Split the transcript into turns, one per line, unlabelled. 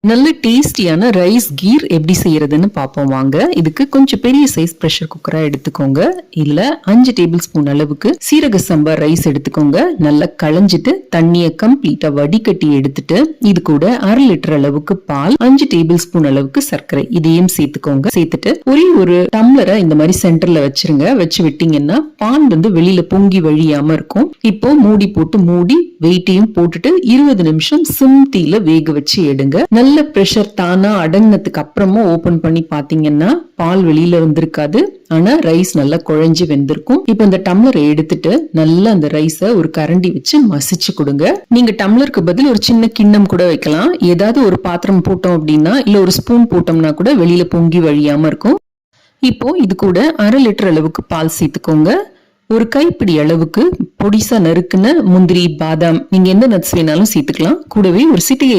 நல்ல டேஸ்டியான ரைஸ் கீர் எப்படி செய்யறதுன்னு பார்ப்போம் வாங்க. இதுக்கு கொஞ்சம் பெரிய சைஸ் ப்ரெஷர் குக்கரா எடுத்துக்கோங்க. இதுல 5 டேபிள் ஸ்பூன் அளவுக்கு சீரக சம்பா ரைஸ் எடுத்துக்கோங்க. நல்லா களைஞ்சிட்டு தண்ணியை கம்ப்ளீட்டா வடிகட்டி எடுத்துட்டு இது கூட 1/2 லிட்டர் அளவுக்கு பால், 5 டேபிள் ஸ்பூன் அளவுக்கு சர்க்கரை இதையும் சேர்த்துக்கோங்க. சேர்த்துட்டு ஒரே ஒரு டம்ளரை இந்த மாதிரி சென்டர்ல வச்சிருங்க. வச்சு விட்டீங்கன்னா பால் வெளியில பொங்கி வழியாம இருக்கும். இப்போ மூடி போட்டு மூடி வெயிட்டையும் போட்டுட்டு 20 நிமிஷம் சிம் தீல வேக வச்சு எடுங்க. நல்ல பிரஷர் தானா அடங்கினதுக்கு அப்புறமா ஓபன் பண்ணி பாத்தீங்கன்னா பால் வெளியில வந்திருக்காது. ஆனா ரைஸ் நல்லா குழஞ்சு வெந்திருக்கும். இப்போ இந்த டம்ளரை எடுத்துட்டு நல்லா அந்த ரைஸ ஒரு கரண்டி வச்சு மசிச்சு கொடுங்க. நீங்க டம்ளருக்கு பதில் ஒரு சின்ன கிண்ணம் கூட வைக்கலாம். ஏதாவது ஒரு பாத்திரம் போட்டோம் அப்படின்னா இல்ல ஒரு ஸ்பூன் போட்டோம்னா கூட வெளியில பொங்கி வழியாம இருக்கும். இப்போ இது கூட 1/2 லிட்டர் அளவுக்கு பால் சேர்த்துக்கோங்க. ஒரு கைப்பிடி அளவுக்கு பொடிசா நறுக்குன முந்திரி, பாதாம், நீங்க எந்த நட்ஸ் வேணாலும் சேர்த்துக்கலாம். கூடவே ஒரு சிட்டிகை